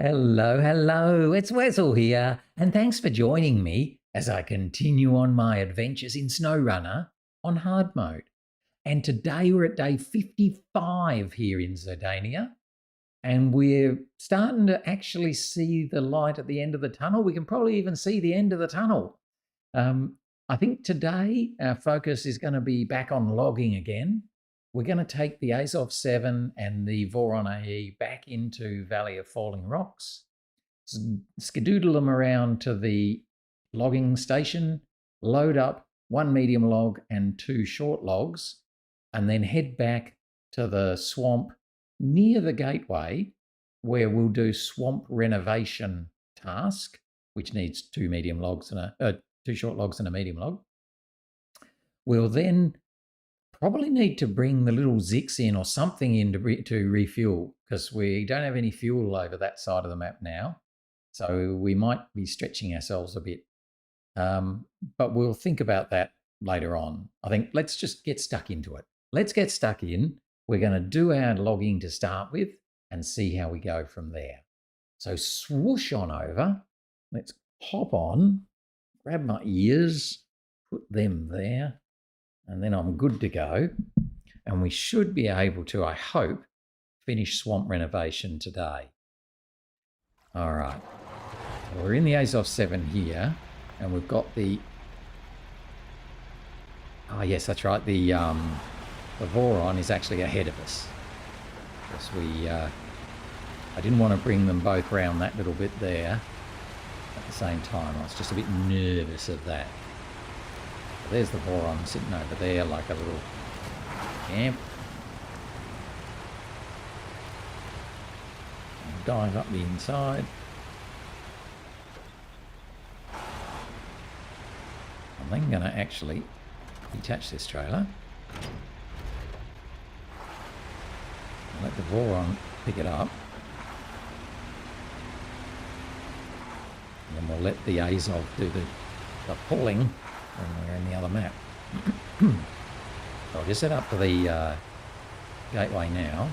Hello, hello, it's Wessel here, and thanks for joining me as I continue on my adventures in SnowRunner on hard mode. And today we're at day 55 here in Zurdania, and we're starting to actually see the light at the end of the tunnel. We can probably even see the end of the tunnel. I think today our focus is going to be back on logging again. We're going to take the Azov 7 and the Voron AE back into Valley of Falling Rocks, skedoodle them around to the logging station, load up 1 medium log and 2 short logs, and then head back to the swamp near the gateway where we'll do Swamp Renovation task, which needs 2 medium logs and 2 short logs and a medium log. We'll then probably need to bring the little Zix in or something in to refuel, because we don't have any fuel over that side of the map now. So we might be stretching ourselves a bit. But we'll think about that later on. I think let's just get stuck into it. Let's get stuck in. We're going to do our logging to start with and see how we go from there. So swoosh on over. Let's hop on, grab my ears, put them there. And then I'm good to go. And we should be able to, I hope, finish Swamp Renovation today. All right. We're in the Azov 7 here, and we've got the... Oh, yes, that's right. The Voron is actually ahead of us. Because I didn't want to bring them both round that little bit there at the same time. I was just a bit nervous of that. There's the Voron sitting over there like a little camp. And dive up the inside. I'm then going to actually detach this trailer. And let the Voron pick it up. And then we'll let the Azov do the pulling when we're in the other map. So I'll just set up to the gateway now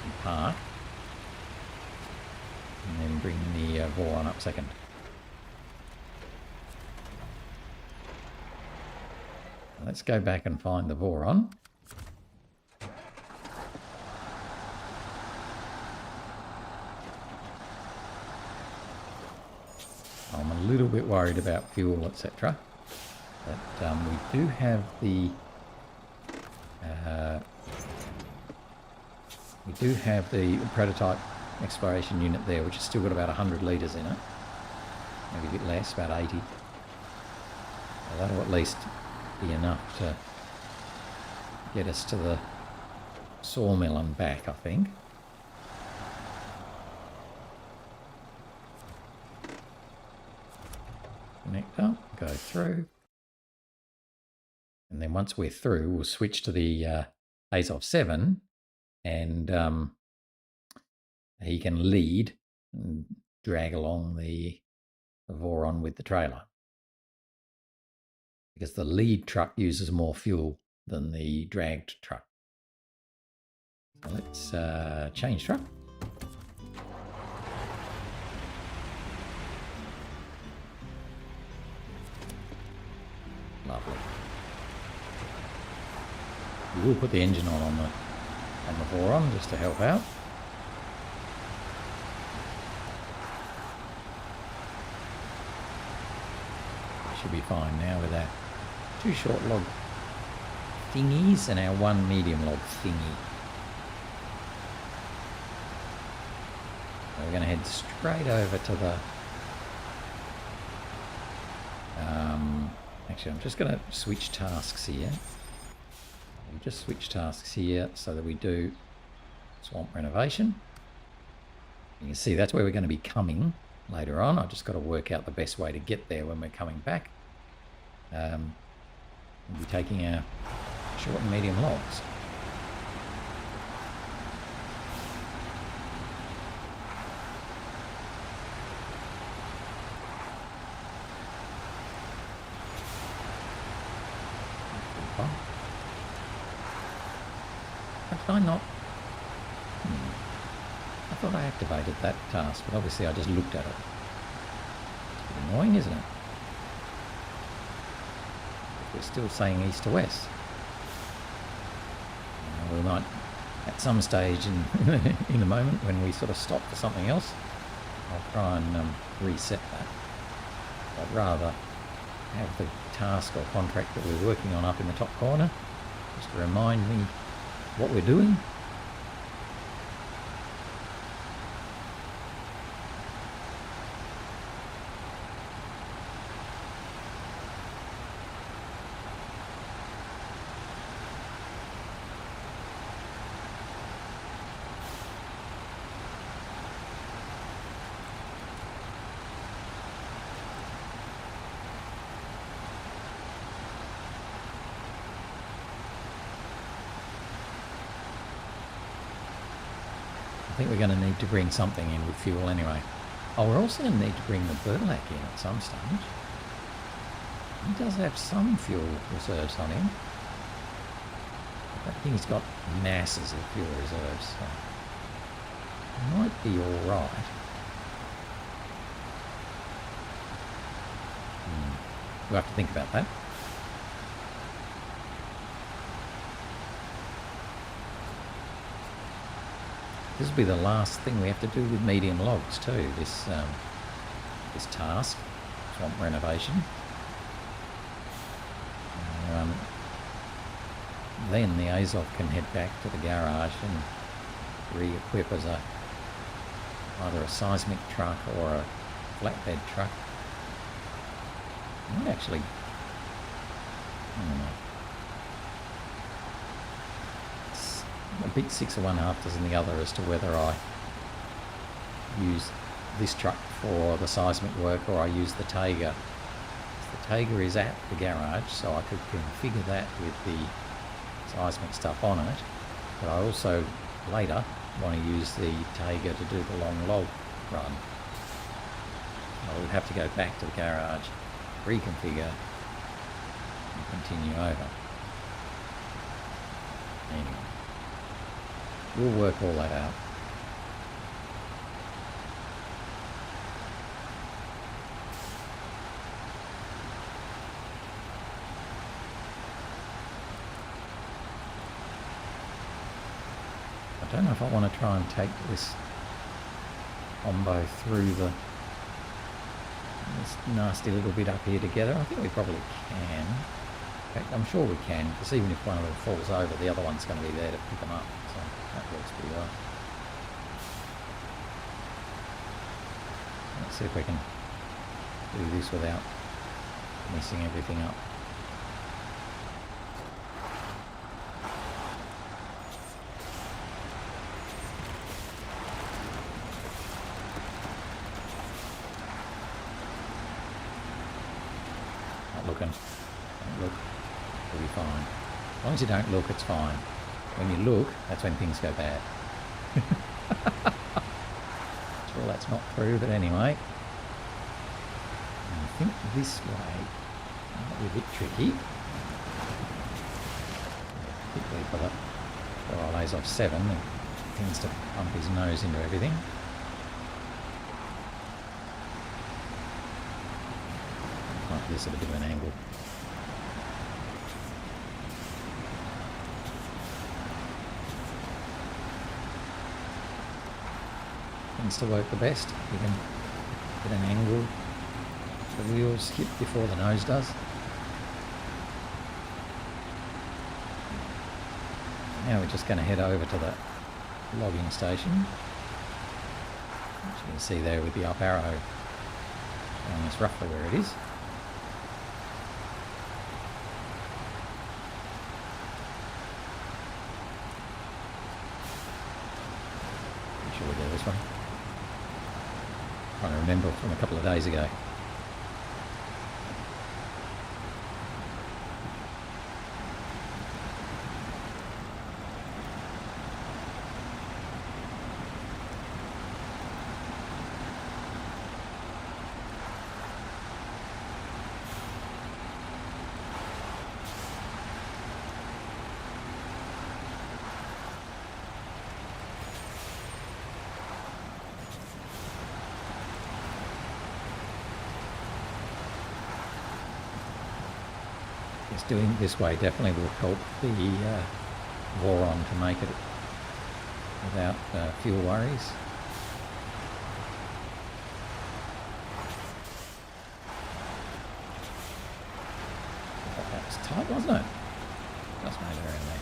and park, and then bring the Voron up second. Let's go back and find the Voron. I'm a little bit worried about fuel, etc. But we do have the prototype exploration unit there, which has still got about 100 litres in it, maybe a bit less, about 80. So that'll at least be enough to get us to the sawmill and back, I think. Connect up, go through. And then once we're through, we'll switch to the Azov 7, and he can lead and drag along the Voron with the trailer. Because the lead truck uses more fuel than the dragged truck. So let's change truck. Lovely. We will put the engine on the Voron just to help out. Should be fine now with our 2 short log thingies and our 1 medium log thingy. So we're going to head straight over to the... actually, I'm just going to switch tasks here. We'll just switch tasks here so that we do Swamp Renovation. You can see that's where we're going to be coming later on. I've just got to work out the best way to get there when we're coming back. We'll be taking our short and medium logs. How did I not? thought I activated that task, but obviously I just looked at it. It's a bit annoying, isn't it? We're still saying east to west. We might, at some stage in a moment, when we sort of stop for something else, I'll try and reset that. I'd rather have the task or contract that we're working on up in the top corner, just to remind me what we're doing. I think we're going to need to bring something in with fuel anyway. Oh, we're also going to need to bring the Burlak in at some stage. He does have some fuel reserves on him. I don't think he's got masses of fuel reserves, so it might be alright. We'll have to think about that. This will be the last thing we have to do with medium logs too, this task, Swamp Renovation. Then the Azov can head back to the garage and re-equip as either a seismic truck or a flatbed truck. I might actually, I don't know. A bit 6 of one, half dozen the other as to whether I use this truck for the seismic work or I use the Tayga. The Tayga is at the garage, so I could configure that with the seismic stuff on it, but I also later want to use the Tayga to do the long log run. I would have to go back to the garage, reconfigure, and continue over. Anyway. We'll work all that out. I don't know if I want to try and take this combo through this nasty little bit up here together. I think we probably can. In fact, I'm sure we can, because even if one of them falls over, the other one's going to be there to pick them up. So that works pretty well. Let's see if we can do this without messing everything up. Not looking. Don't look. It'll be fine. As long as you don't look, it's fine. When you look, that's when things go bad. Sure, that's not true, but anyway. I think this way might be a bit tricky. Particularly for our Azov 7, it tends to pump his nose into everything. Like this at a bit of an angle. Tends to work the best. You can get an angle. The wheels hit before the nose does. Now we're just going to head over to the logging station. As you can see there with the up arrow showing us roughly where it is. Pretty sure we do this one. Trying to remember from a couple of days ago. Yes, doing it this way definitely will help the Voron to make it without fuel worries. That was tight, wasn't it? Just made it around there.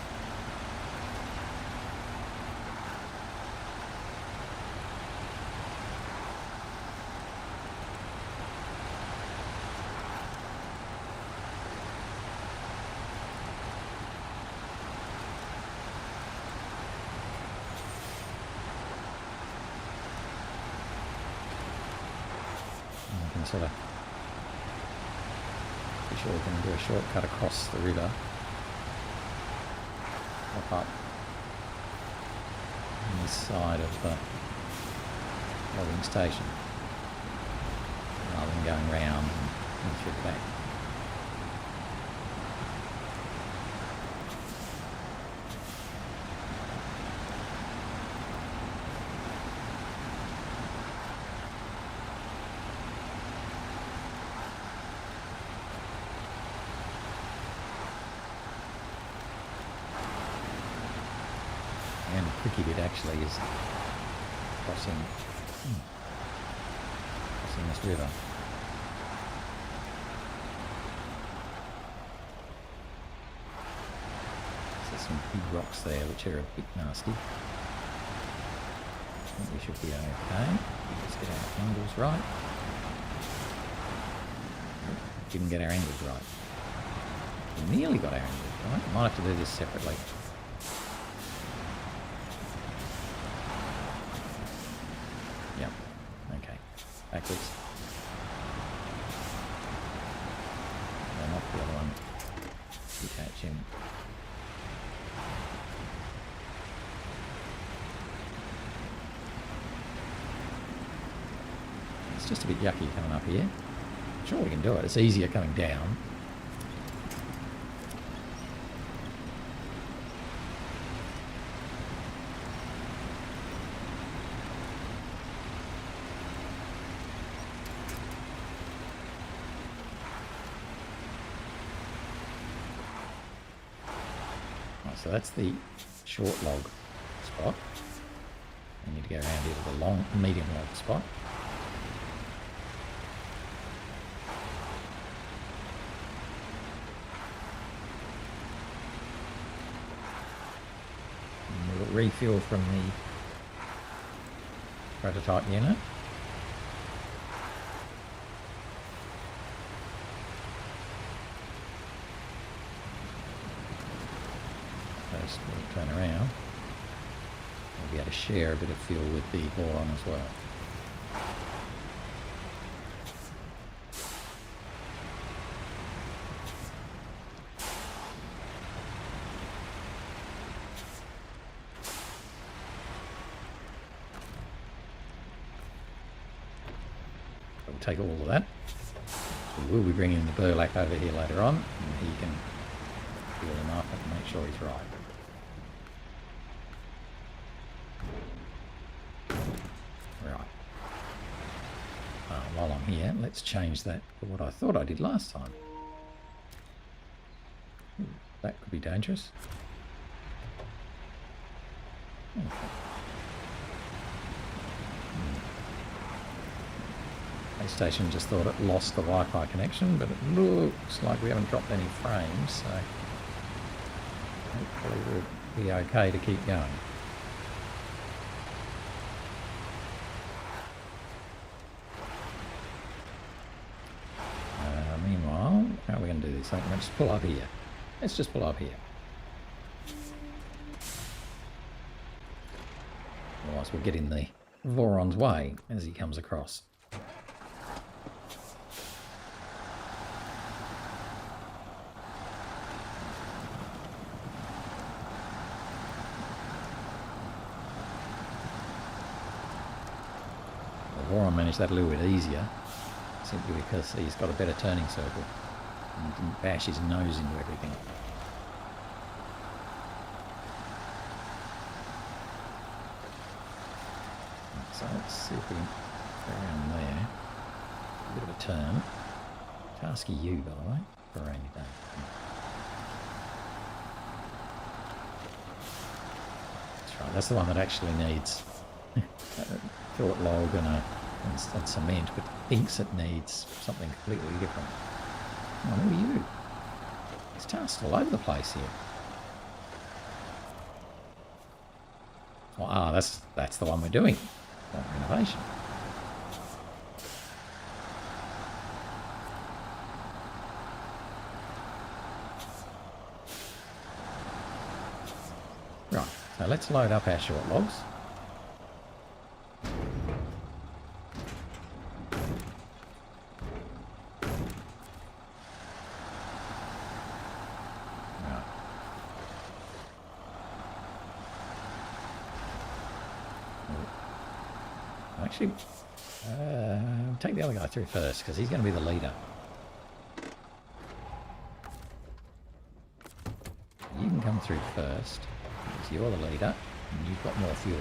Sort of be sure we can do a shortcut across the river, pop up on this side of the logging station rather than going round and through the back. And the tricky bit actually is crossing this river. There's some big rocks there which are a bit nasty. I think we should be okay. Let's get our angles right. Didn't get our angles right. We nearly got our angles right. Might have to do this separately. Yep. Okay. Backwards. And off the other one. Detach him. It's just a bit yucky coming up here. Sure we can do it. It's easier coming down. Right, so that's the short log spot. We need to go around here to the long, medium log spot. Refuel from the prototype unit. First we'll turn around. We'll be able to share a bit of fuel with the Voron as well. Take all of that. We will be bringing the burlap over here later on, and he can feel him up and make sure he's right. Right. While I'm here, let's change that to what I thought I did last time. Ooh, that could be dangerous. Okay. Station just thought it lost the Wi-Fi connection, but it looks like we haven't dropped any frames, so hopefully we'll be okay to keep going. Meanwhile, how are we going to do this? Let's just pull up here. Let's just pull up here. Otherwise we'll get in the Voron's way as he comes across. Voron managed that a little bit easier, simply because he's got a better turning circle and he didn't bash his nose into everything. So let's see if we can go around there. A bit of a turn. Tasky you, by the way, for a rainy day. right. That's the one that actually needs a fillet log and cement, but thinks it needs something completely different. Oh, who are you? It's tasked all over the place here. Oh, that's the one we're doing. Swamp Renovation. Right, so let's load up our short logs. Right. Actually, take the other guy through first, because he's going to be the leader. You can come through first, because you're the leader, and you've got more fuel.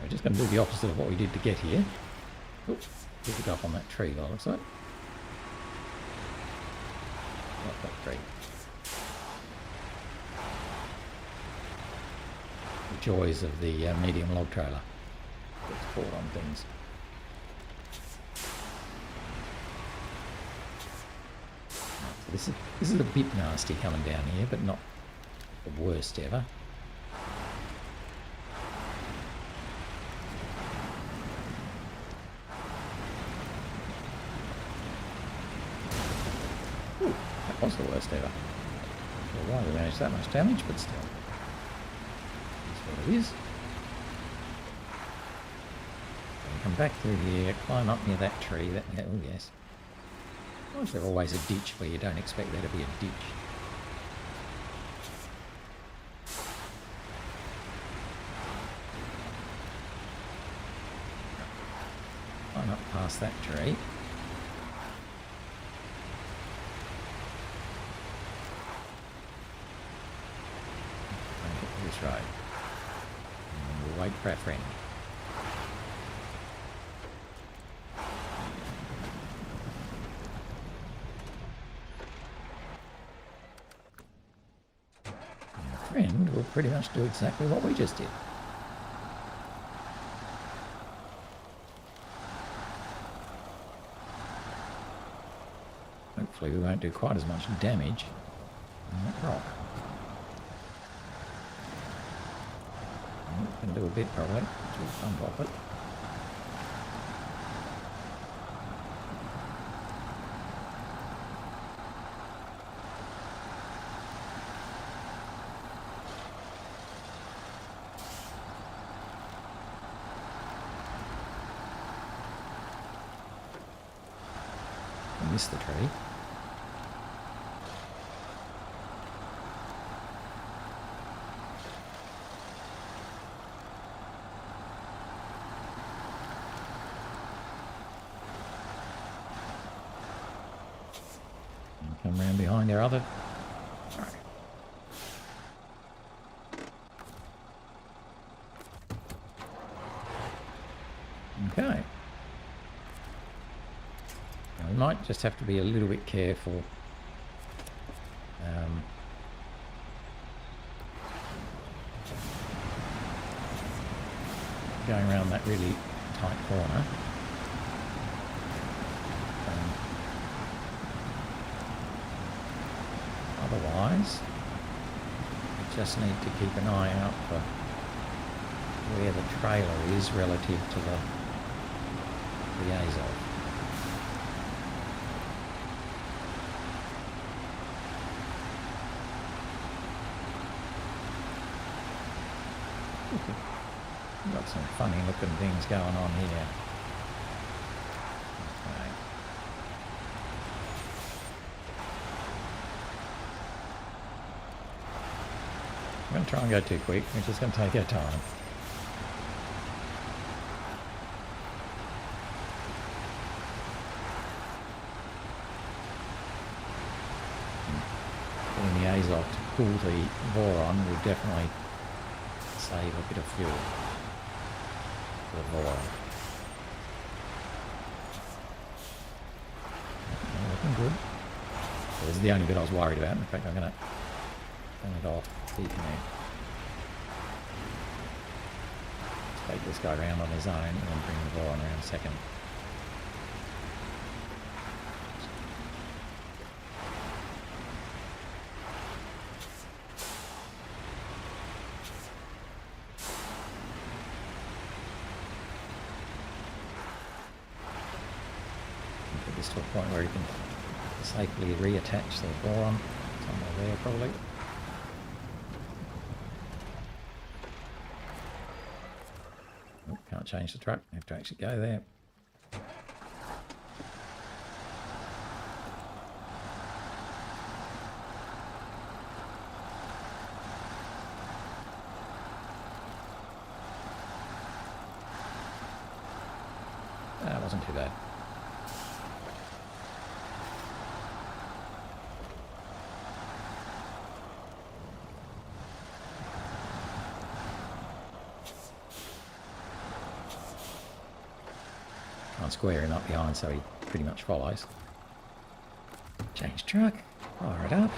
We're just going to do the opposite of what we did to get here. Oops, pick it up on that tree, by the looks of it. Not that tree. The joys of the medium log trailer. Gets caught on things. Right, so this is a bit nasty coming down here, but not the worst ever. Was the worst ever. Well, why we managed that much damage, but still. That's what it is. And come back through here, climb up near that tree. Oh yes. Why is there always a ditch where you don't expect there to be a ditch? Climb up past that tree. This road. And we'll wait for our friend. And our friend will pretty much do exactly what we just did. Hopefully we won't do quite as much damage on that rock. Can do a bit probably, just unpop it. I missed the tree. Come around behind their other. Sorry. Okay. Now we might just have to be a little bit careful. Going around that really tight corner. Otherwise, we just need to keep an eye out for where the trailer is relative to the Azov. Got some funny looking things going on here. Okay. I'm going to try and go too quick. We're just going to take our time. Pulling the Azov to pull the Voron will definitely save a bit of fuel. the Voron. Looking good. So this is the only bit I was worried about. In fact, I'm going to turn it off, deconnect. Take this guy around on his own and then bring the Voron around second. Put this to a point where you can safely reattach the Voron somewhere there probably. Oh, can't change the truck, I have to actually go there. That wasn't too bad. Can't square him up behind, so he pretty much follows. Change truck, fire it up.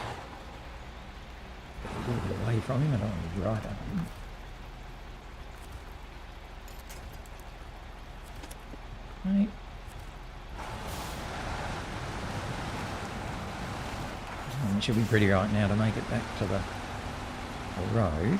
Get a little bit away from him, I don't want to be right up him. Right. And it should be pretty right now to make it back to the road.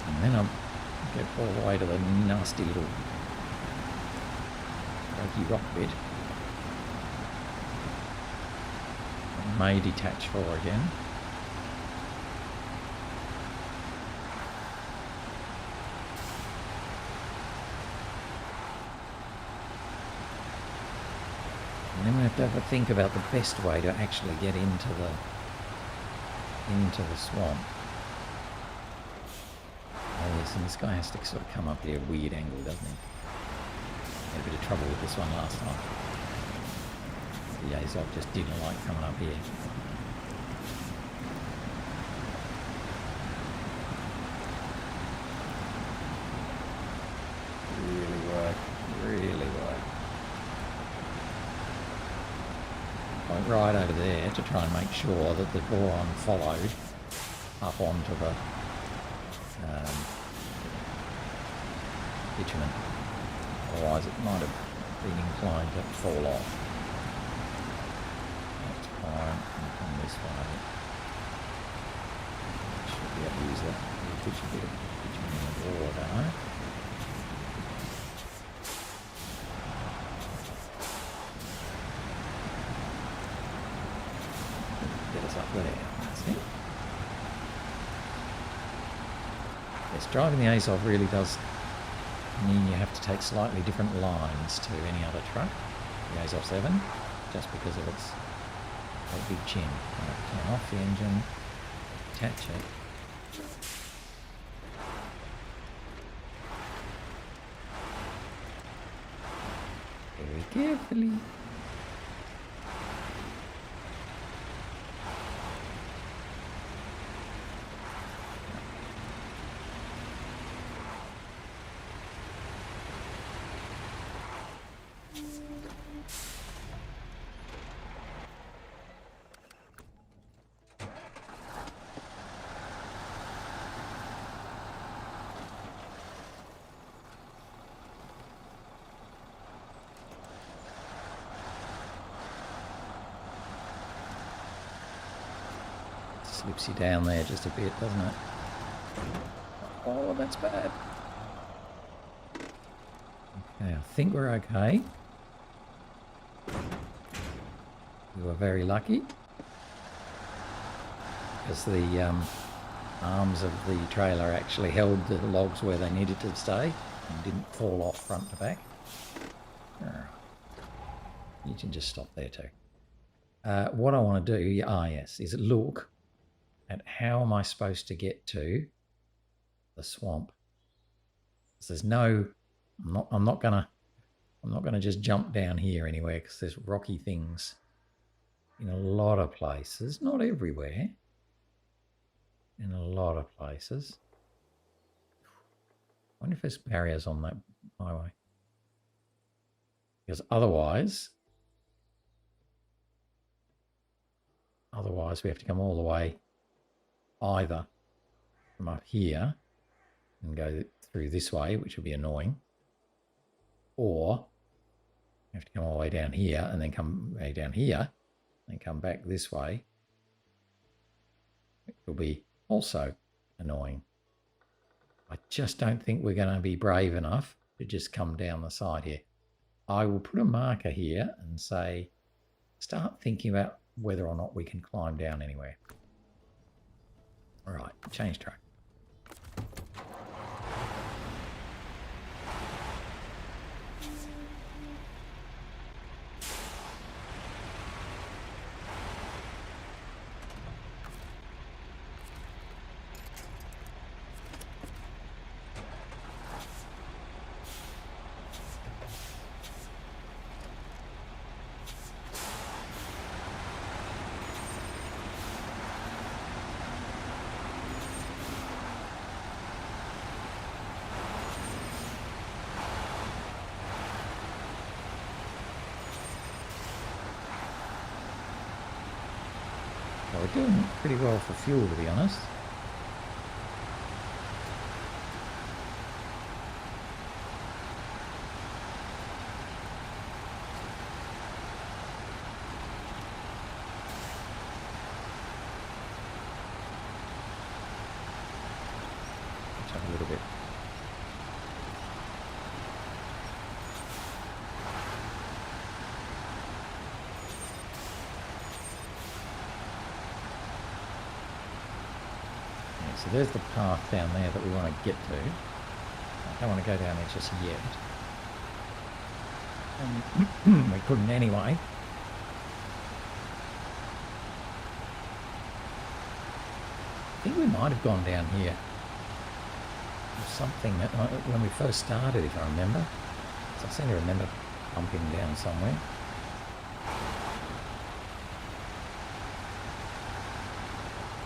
And then I'll get all the way to the nasty little rocky rock bit. I may detach 4 again. And then we have to have a think about the best way to actually get into the swamp. Oh yes, and this guy has to sort of come up here at a weird angle, doesn't he? Had a bit of trouble with this one last time. The Azov just didn't like coming up here. Really work. Went right over there to try and make sure that the Voron followed up onto the bitumen. Otherwise it might have been inclined to fall off. That's fine. And come this way. Should be able to use that little bit of bitumen in the water. Get us up there. That's it. Yes, driving the Azov really does mean you have to take slightly different lines to any other truck. The Azov 7, just because of its big chin. Right, turn off the engine, attach it. Very carefully. Slips you down there just a bit, doesn't it? Oh, that's bad. Okay, I think we're okay. We were very lucky because the arms of the trailer actually held the logs where they needed to stay and didn't fall off front to back. You can just stop there too. What I want to do, yes, is look at how am I supposed to get to the swamp. There's no, I'm not gonna just jump down here anywhere because there's rocky things in a lot of places, not everywhere. In a lot of places. I wonder if there's barriers on that highway. Because otherwise we have to come all the way either from up here and go through this way, which will be annoying, or you have to come all the way down here and then come way down here and come back this way. It will be also annoying. I just don't think we're going to be brave enough to just come down the side here. I will put a marker here and say, start thinking about whether or not we can climb down anywhere. All right, change track. We're doing pretty well for fuel, to be honest. Catch up a little bit. So there's the path down there that we want to get to. I don't want to go down there just yet. And we couldn't anyway. I think we might have gone down here. Or something that, when we first started, if I remember. So I seem to remember bumping down somewhere.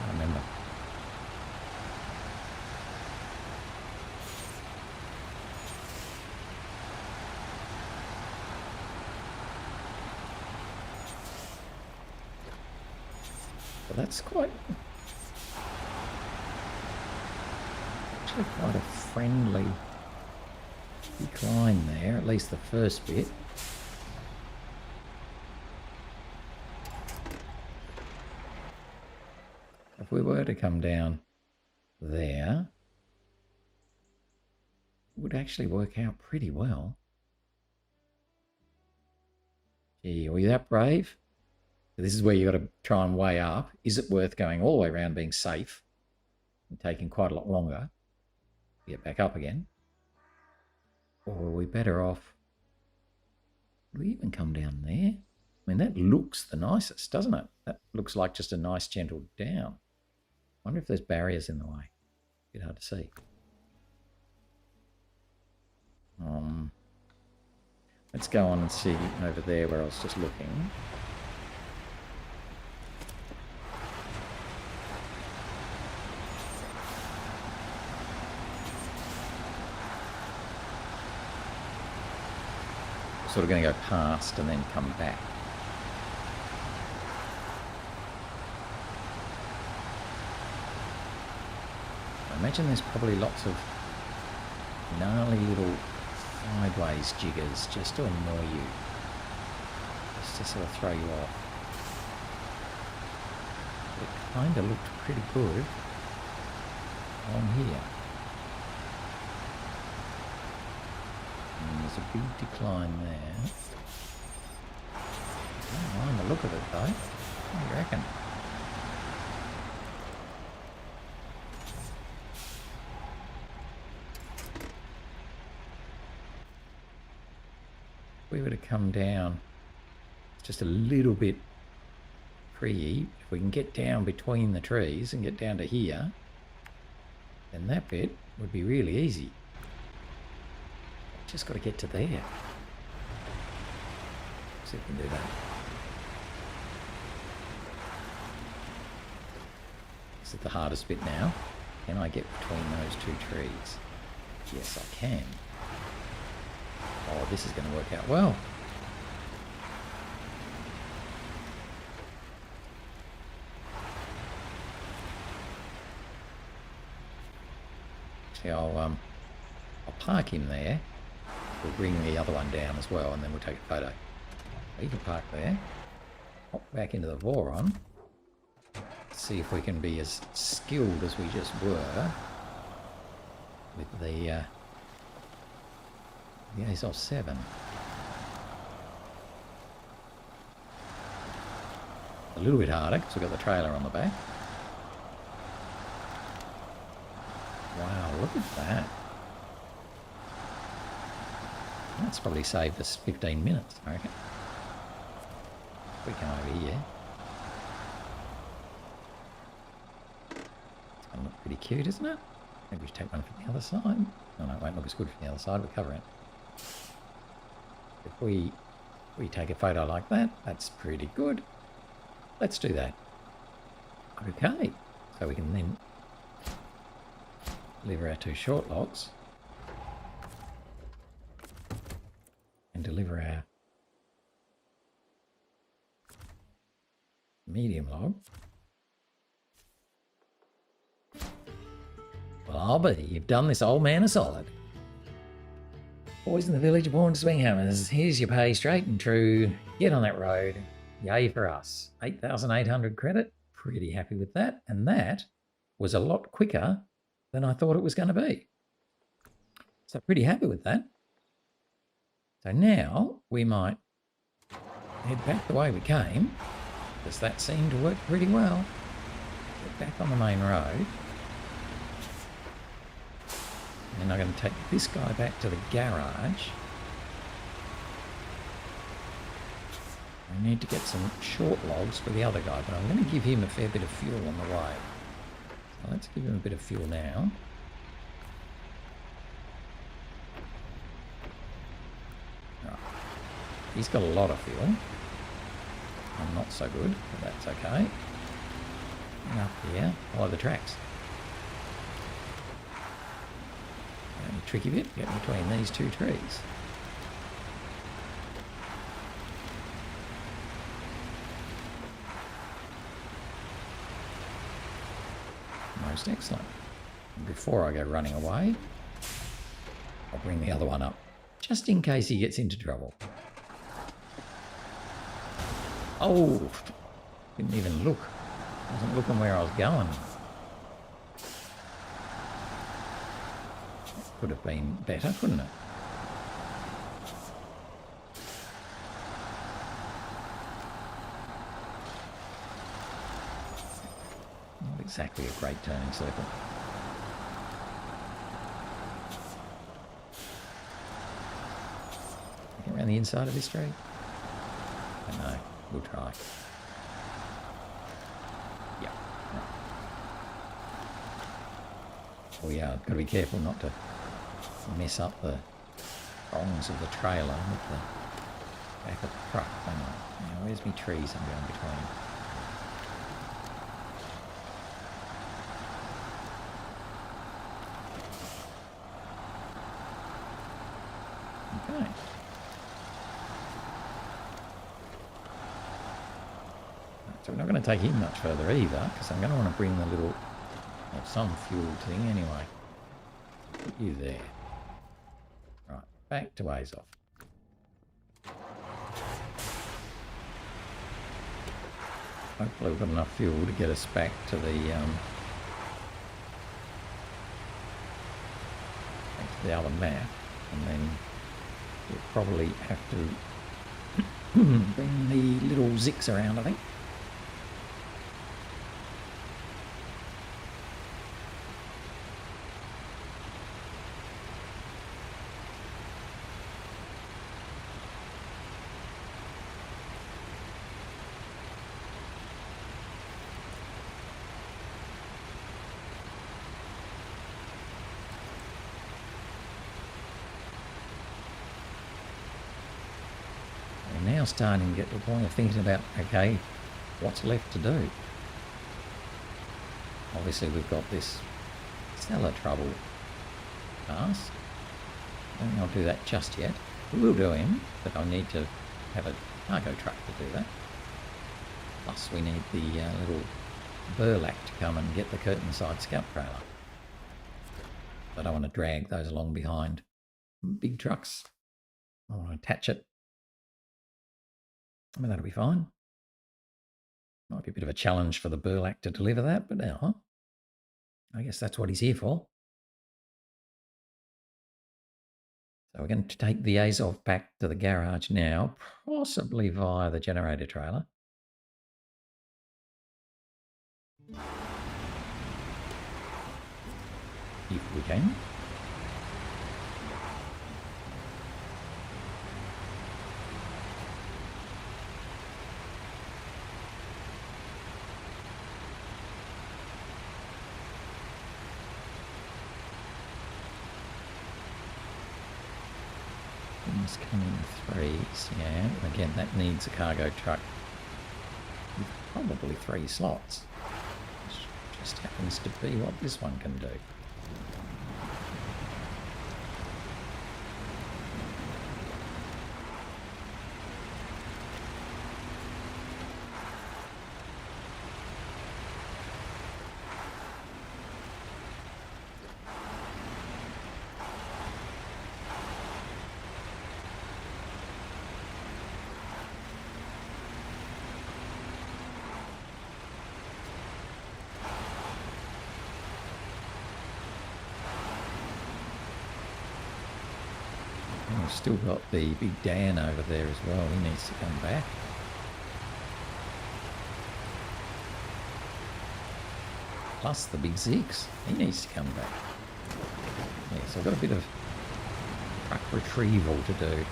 I remember. That's quite a friendly decline there, at least the first bit. If we were to come down there, it would actually work out pretty well. Gee, are you that brave? This is where you've got to try and weigh up. Is it worth going all the way around being safe and taking quite a lot longer to get back up again? Or are we better off? Do we even come down there? I mean, that looks the nicest, doesn't it? That looks like just a nice gentle down. I wonder if there's barriers in the way. A bit hard to see. Let's go on and see over there where I was just looking. Sort of going to go past and then come back. I imagine there's probably lots of gnarly little sideways jiggers just to annoy you, just to sort of throw you off. But it kind of looked pretty good on here. And there's a big decline there. I don't mind the look of it though. What do you reckon? If we were to come down just a little bit tree, if we can get down between the trees and get down to here, then that bit would be really easy. Just got to get to there. See if we can do that. This is the hardest bit now. Can I get between those two trees? Yes, I can. Oh, this is going to work out well. Actually, I'll park him there. We'll bring the other one down as well, and then we'll take a photo. You can park there. Hop back into the Voron. See if we can be as skilled as we just were with the Azov 7. A little bit harder because we've got the trailer on the back. Wow, look at that. That's probably saved us 15 minutes, I reckon. We come over here. It's going to look pretty cute, isn't it? Maybe we should take one from the other side. No, it won't look as good from the other side. We'll cover it. If we take a photo like that, that's pretty good. Let's do that. Okay. So we can then deliver our two short logs and deliver our medium log. Well, I'll be. You've done this old man a solid. Boys in the village are born to swing hammers. Here's your pay, straight and true. Get on that road. Yay for us. 8,800 credit. Pretty happy with that. And that was a lot quicker than I thought it was going to be. So pretty happy with that. So now we might head back the way we came, because that seemed to work pretty well. Get back on the main road. And I'm going to take this guy back to the garage. I need to get some short logs for the other guy, but I'm going to give him a fair bit of fuel on the way. So let's give him a bit of fuel now. Right. He's got a lot of fuel. I'm not so good, but that's okay. And up here, follow the tracks. And the tricky bit, get between these two trees. Most excellent. And before I go running away, I'll bring the other one up, just in case he gets into trouble. Oh, didn't even look. Wasn't looking where I was going. Could have been better, couldn't it? Not exactly a great turning circle. Get around the inside of this tree? I don't know. We'll try. Yeah. We are got to be careful not to mess up the prongs of the trailer with the back of the truck. Now, where's my trees I'm going between? Okay. So we're not going to take him much further either, because I'm going to want to bring the little, well, some fuel thing anyway. Put you there. Right, back to Azov. Hopefully we've got enough fuel to get us back to the other map, and then we'll probably have to bring the little Zix around, I think. starting to get to the point of thinking about, okay, what's left to do? Obviously, we've got this cellar trouble task. I don't think I'll do that just yet. We will do him, but I need to have a cargo truck to do that. Plus, we need the little burlap to come and get the curtain side scout trailer. I don't want to drag those along behind big trucks. I want to attach it. I mean, that'll be fine. Might be a bit of a challenge for the burlap to deliver that, but now I guess that's what he's here for. So we're going to take the Azov back to the garage now, possibly via the generator trailer. If we can. Things come in threes, yeah. Again, that needs a cargo truck with probably 3 slots. Which just happens to be what this one can do. We've still got the big Dan over there as well. He needs to come back. Plus the big Zix. He needs to come back. Yeah, so I've got a bit of truck retrieval to do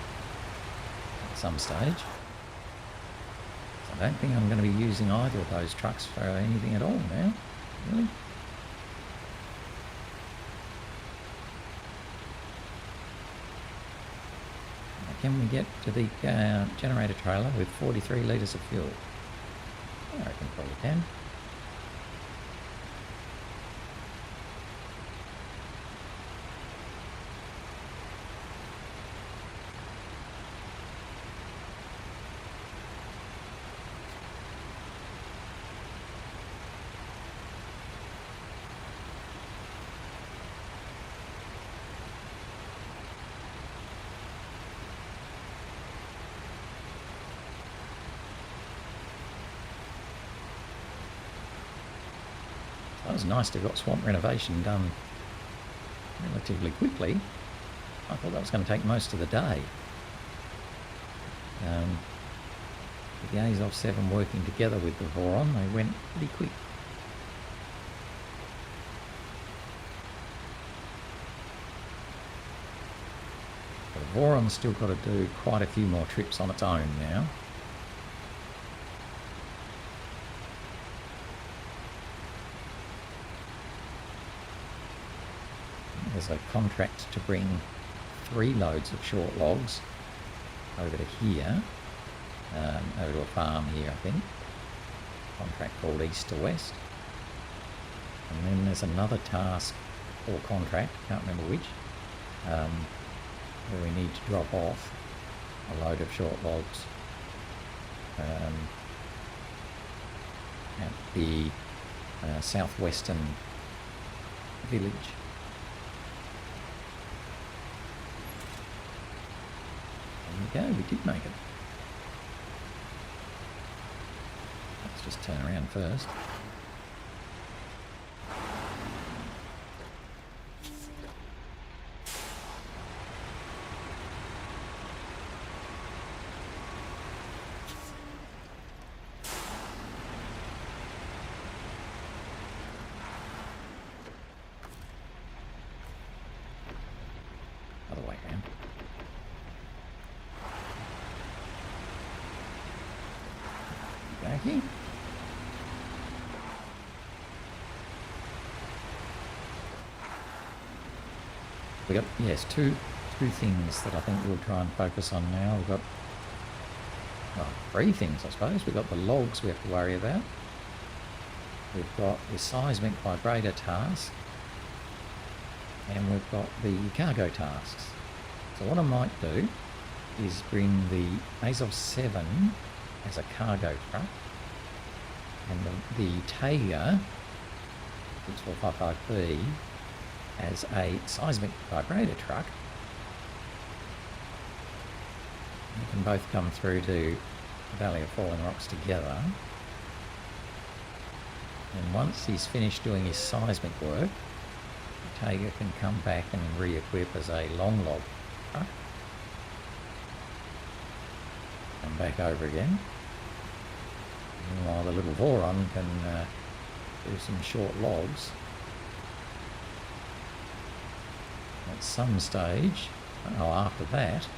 at some stage. So I don't think I'm going to be using either of those trucks for anything at all now. Really? Can we get to the generator trailer with 43 litres of fuel? I reckon probably can. That was nice to have got Swamp Renovation done relatively quickly. I thought that was going to take most of the day. With the Azov 7 working together with the Voron, they went pretty quick. But the Voron's still got to do quite a few more trips on its own now. There's a contract to bring 3 loads of short logs over to here, over to a farm here, I think. Contract called East to West. And then there's another task or contract, can't remember which, where we need to drop off a load of short logs at the southwestern village. There we go, we did make it. Let's just turn around first. Other way around. Back here. We got, yes, two things that I think we'll try and focus on now. We've got well, three things, I suppose. We've got the logs we have to worry about. We've got the Seismic Vibrator task. And we've got the cargo tasks. So what I might do is bring the Azov 7 as a cargo truck. And the Tayga 6455B as a Seismic Vibrator truck. You can both come through to the Valley of Falling Rocks together. And once he's finished doing his seismic work, the Tayga can come back and re-equip as a long log truck. Come back over again. Meanwhile, the little Voron can do some short logs. At some stage, after that,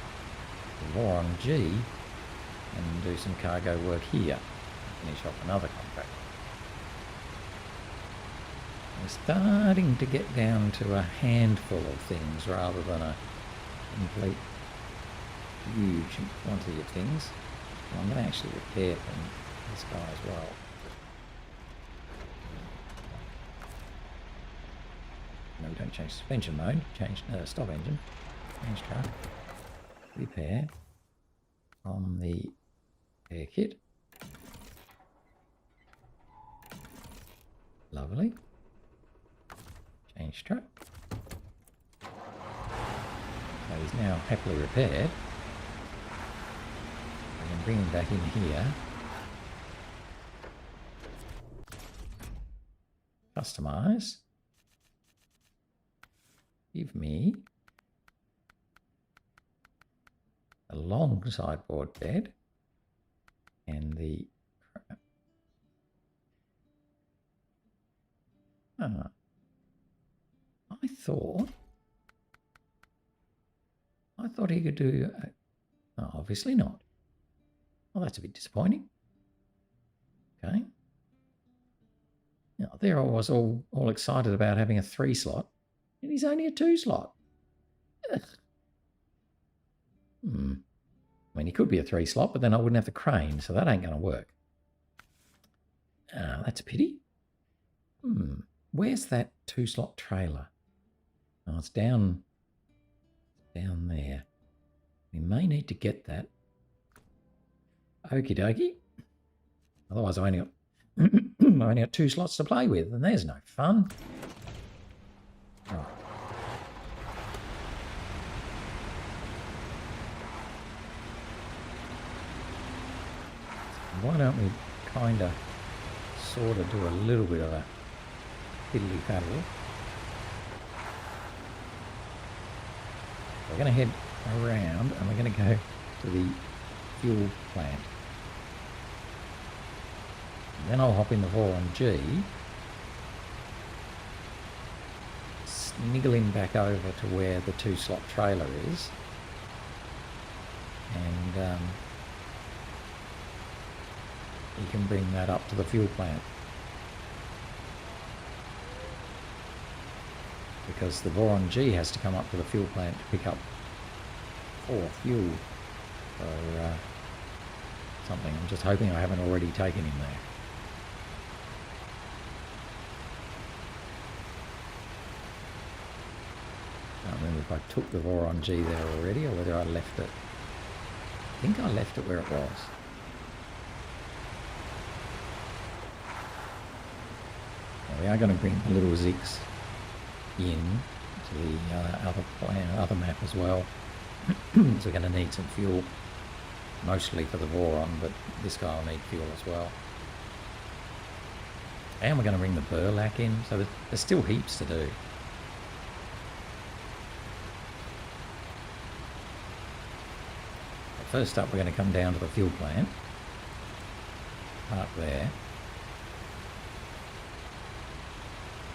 the Voron G and do some cargo work here. Finish off another contract. We're starting to get down to a handful of things rather than a complete huge quantity of things. And I'm going to actually repair this guy as well. No, we don't change suspension mode. Change stop engine. Change truck. Repair on the repair kit. Lovely. Change truck. So he's now happily repaired. I can bring him back in here. Customize. Give me a long sideboard bed and the I thought he could do oh, obviously not. Well, that's a bit disappointing. Okay. Now there I was all excited about having a 3 slot and he's only a 2 slot. Ugh. I mean, he could be a 3 slot, but then I wouldn't have the crane, so that ain't going to work. That's a pity. Where's that 2 slot trailer? Oh, it's down there. We may need to get that. Okie dokie. Otherwise, I only got 2 slots to play with, and there's no fun. Right. Why don't we kind of, sort of do a little bit of a fiddly-faddle. We're going to head around and we're going to go to the fuel plant. And then I'll hop in the Voron G, sniggle him back over to where the 2 slot trailer is, and you can bring that up to the fuel plant. Because the Voron G has to come up to the fuel plant to pick up 4 fuel for something. I'm just hoping I haven't already taken him there. I can't remember if I took the Voron G there already or whether I left it. I think I left it where it was. Now we are going to bring the little Zix in to the other map as well. So we're going to need some fuel, mostly for the Voron, but this guy will need fuel as well. And we're going to bring the burlap in, so there's still heaps to do. But first up, we're going to come down to the fuel plant, park there,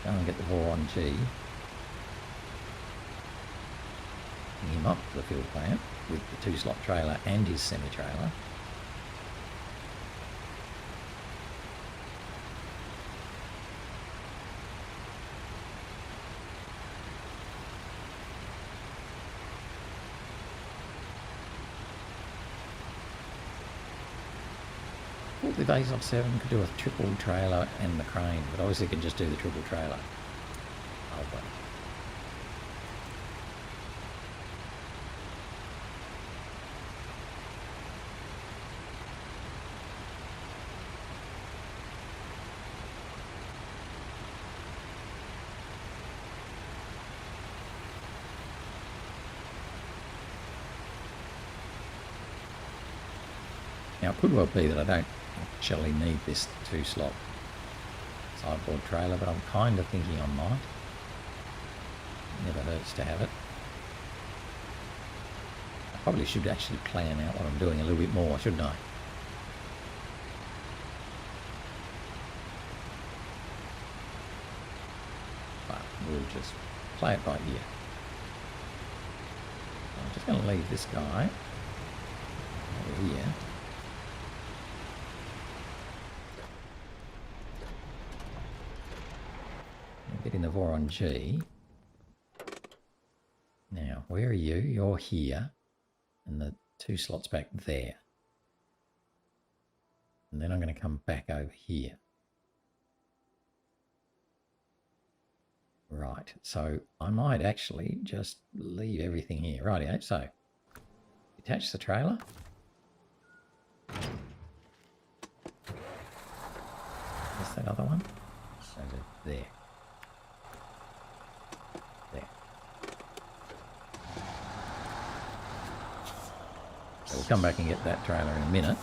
go and get the Voron G. Him up to the fuel plant with the 2 slot trailer and his semi-trailer. thought with Azov 7 could do a triple trailer and the crane, but obviously can just do the triple trailer. Oh, wait. Now, it could well be that I don't actually need this 2-slot sideboard trailer, but I'm kind of thinking I might. Never hurts to have it. I probably should actually plan out what I'm doing a little bit more, shouldn't I? But we'll just play it by ear. I'm just going to leave this guy over here. Get in the Voron G. Now, where are you? You're here. And the 2 slots back there. And then I'm going to come back over here. Right, so I might actually just leave everything here. Rightio, so detach the trailer. What's that other one? Over there. So we'll come back and get that trailer in a minute.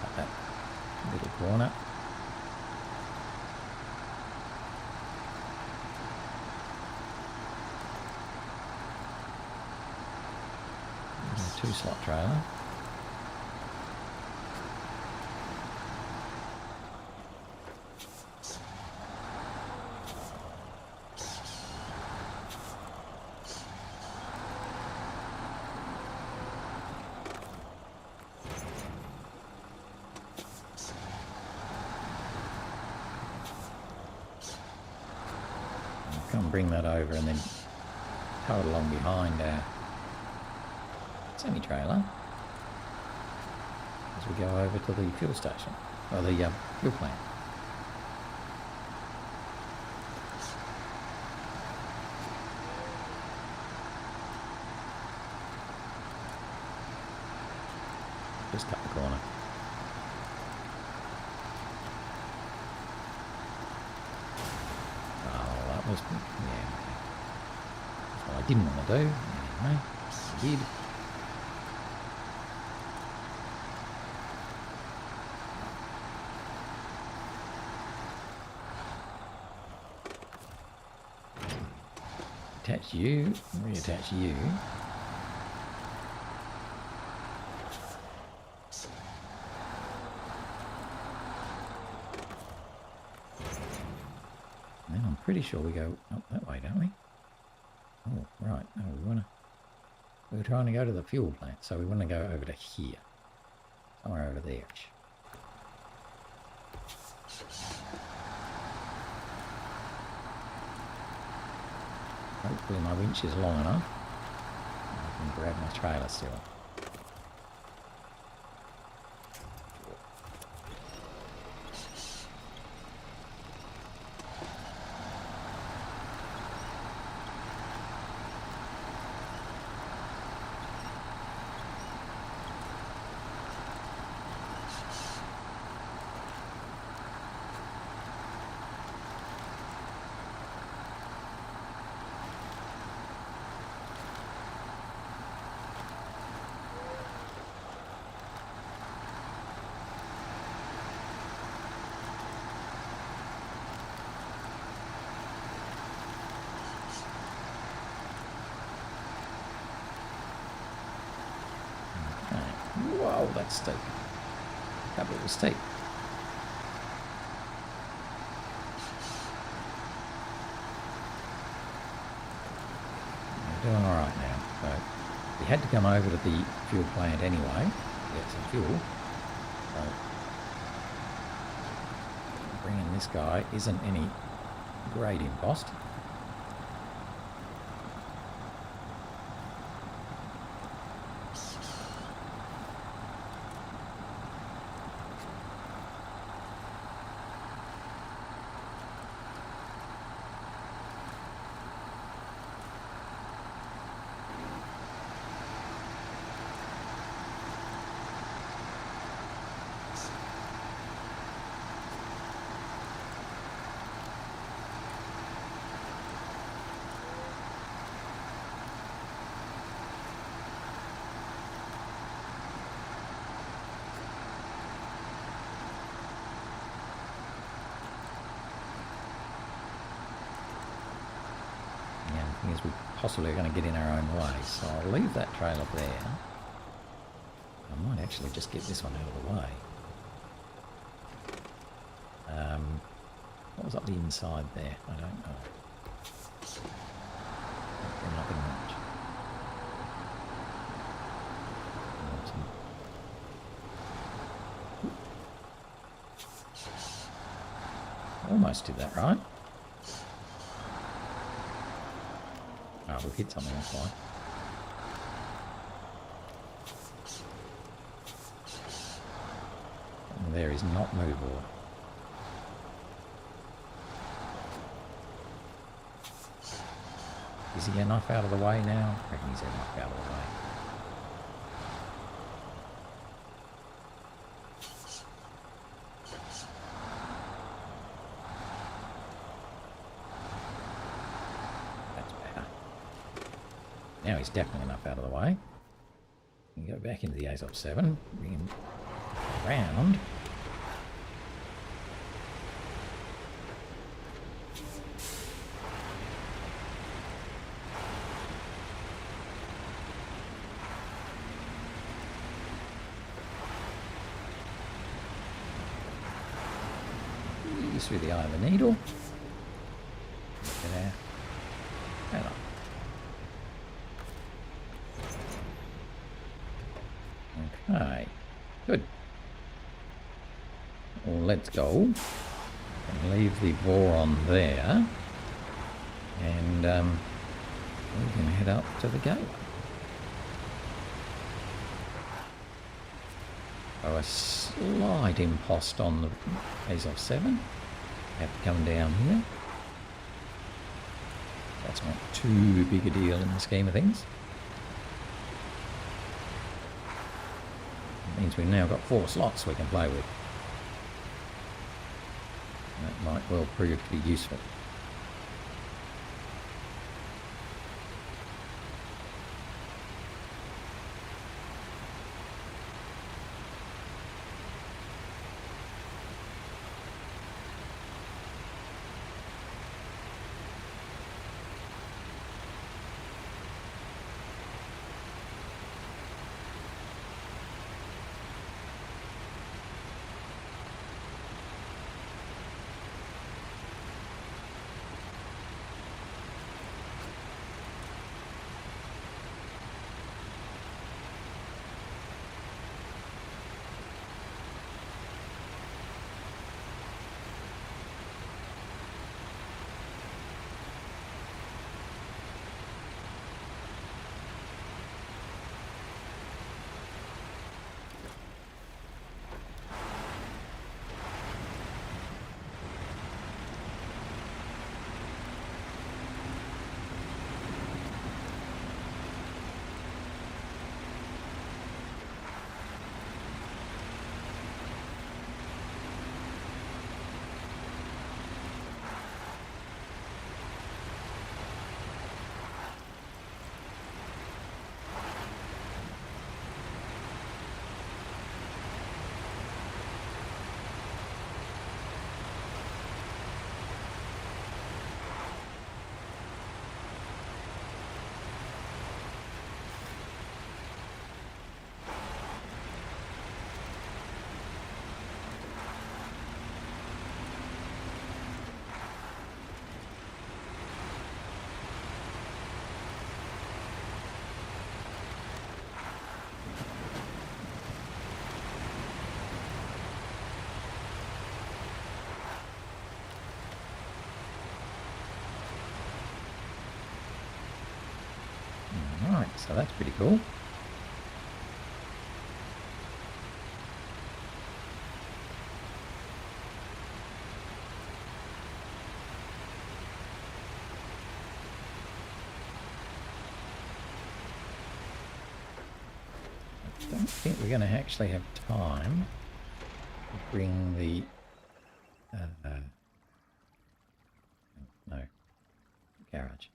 Cut that little corner. Two-slot trailer. Come bring that over and then tow it along behind our semi-trailer as we go over to the fuel station, or the fuel plant. Just cut the corner. Oh, that was, yeah, that's what I didn't want to do. Anyway, I did. Attach you, reattach you. And then I'm pretty sure we go up that way, don't we? Oh, right. No, we're trying to go to the fuel plant, so we want to go over to here. Somewhere over there. Hopefully my winch is long enough. I can grab my trailer still. Whoa, that's steep. That bit was steep. doing all right now. So we had to come over to the fuel plant anyway to get some fuel. So bringing this guy isn't any great impost. Is we possibly are going to get in our own way, so I'll leave that trailer there. I might actually just get this one out of the way. What was up the inside there? I don't know. Nothing much. Almost did that right. Oh, we've hit something, that's why. And there is not movable. Is he enough out of the way now? I reckon he's enough out of the way. Now he's definitely enough out of the way. We can go back into the Azov 7, bring him around. Use through the eye of the needle. Get out. Hello. Okay, good. Well, let's go and leave the Voron there, and we can head up to the gateway. So a slight impost on the Azov 7. Have to come down here. That's not too big a deal in the scheme of things. Means we've now got 4 slots we can play with. That might well prove to be useful. Right, so that's pretty cool. I don't think we're going to actually have time to bring the no, garage.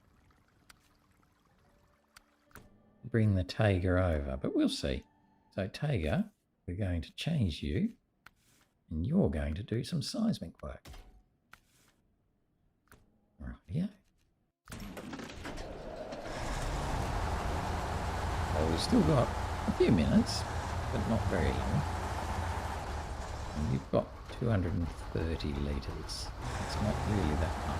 Bring the Tayga over, but we'll see. So Tayga, we're going to change you, and you're going to do some seismic work. Right, yeah. So we've still got a few minutes, but not very long. And you've got 230 litres. It's not really that much.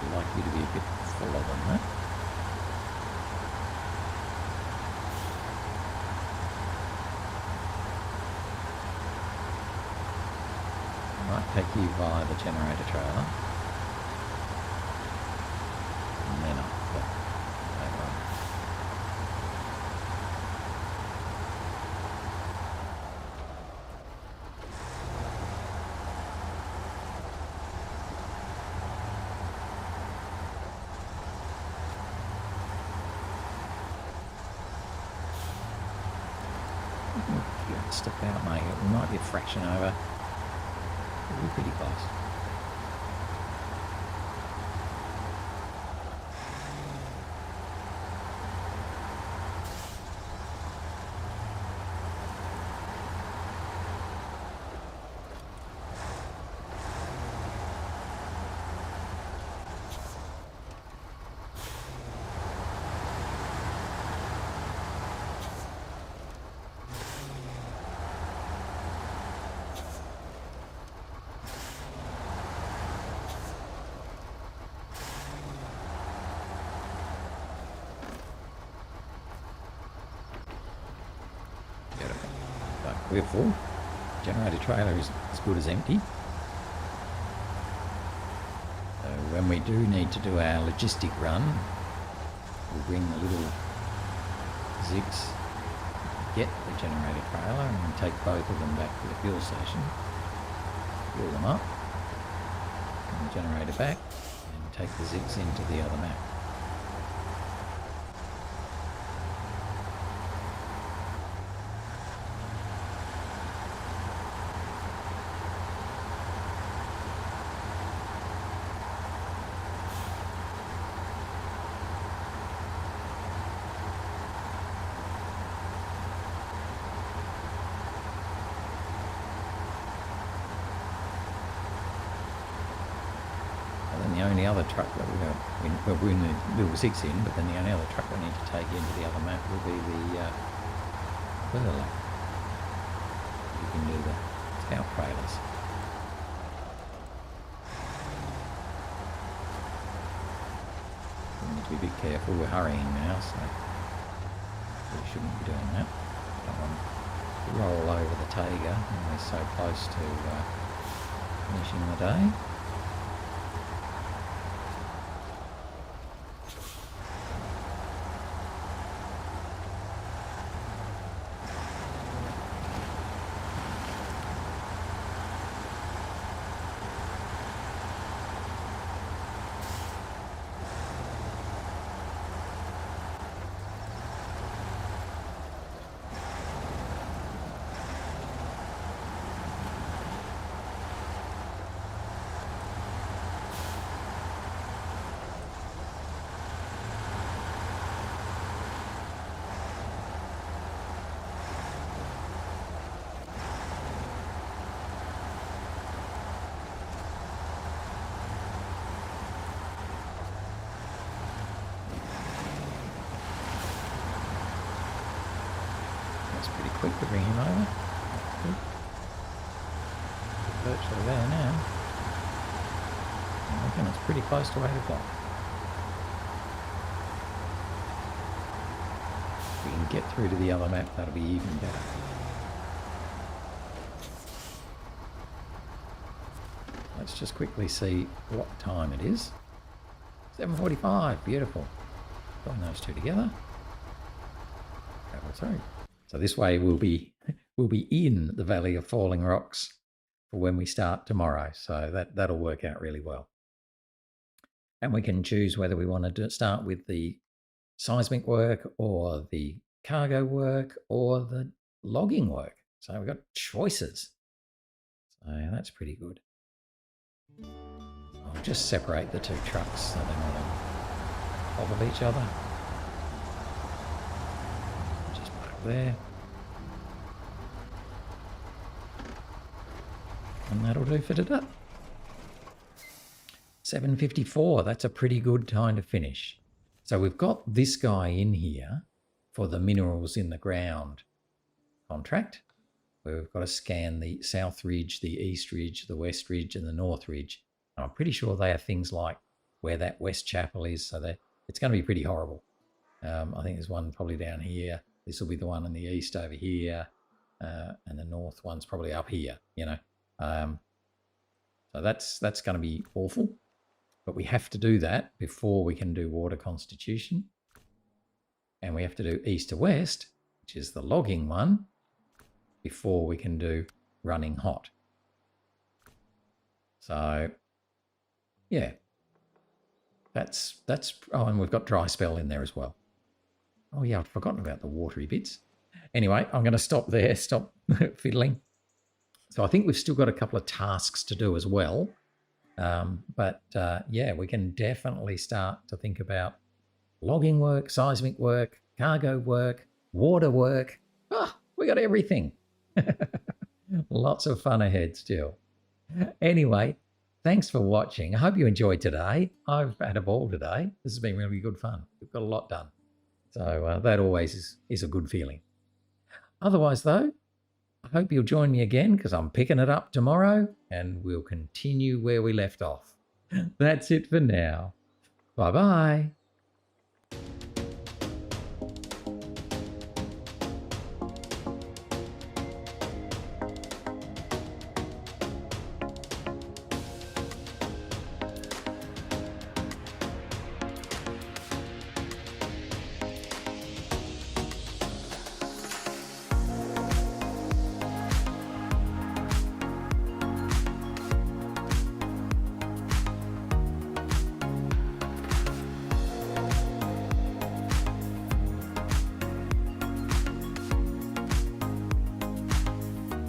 I'd like you to be a bit fuller than that. I might take you via the generator trailer. And then up the Tayga. Step out, mate. We might be a fraction over. We're pretty close. We're full. Generator trailer is as good as empty. So when we do need to do our logistic run, we'll bring the little zigs, get the generator trailer, and take both of them back to the fuel station, fuel them up, and the generator back, and take the zigs into the other map. The only other truck that we'll bring the little six in, but then the only other truck we need to take into the other map will be the weather lake. You can do the scout trailers. We need to be a bit careful. We're hurrying now, so we shouldn't be doing that. Don't want to roll over the Tayga when we're so close to finishing the day. That's pretty quick to bring him over. Good. Virtually there now. I reckon it's pretty close to 8 o'clock. If we can get through to the other map, that'll be even better. let's just quickly see what time it is. 7:45, beautiful. Putting those two together. Travel through. So this way we'll be in the Valley of Falling Rocks for when we start tomorrow. So that'll work out really well. And we can choose whether we want to start with the seismic work or the cargo work or the logging work. So we've got choices. So that's pretty good. I'll just separate the two trucks so they're not on top of each other. Just park there. And that'll do for today. 7:54, that's a pretty good time to finish. So we've got this guy in here for the minerals in the ground contract, where we've got to scan the South Ridge, the East Ridge, the West Ridge and the North Ridge. And I'm pretty sure they are things like where that West Chapel is, so it's going to be pretty horrible. I think there's one probably down here. This will be the one in the east over here, and the north one's probably up here, you know. So that's going to be awful. But we have to do that before we can do water constitution. And we have to do east to west, which is the logging one, before we can do running hot. So, yeah. That's oh, and we've got dry spell in there as well. Oh yeah, I'd forgotten about the watery bits. Anyway, I'm going to stop there, stop fiddling. So I think we've still got a couple of tasks to do as well. Yeah, we can definitely start to think about logging work, seismic work, cargo work, water work. We got everything. Lots of fun ahead still. Anyway, thanks for watching. I hope you enjoyed today. I've had a ball today. This has been really good fun. We've got a lot done. So that always is a good feeling. Otherwise, though, I hope you'll join me again because I'm picking it up tomorrow and we'll continue where we left off. That's it for now. Bye-bye.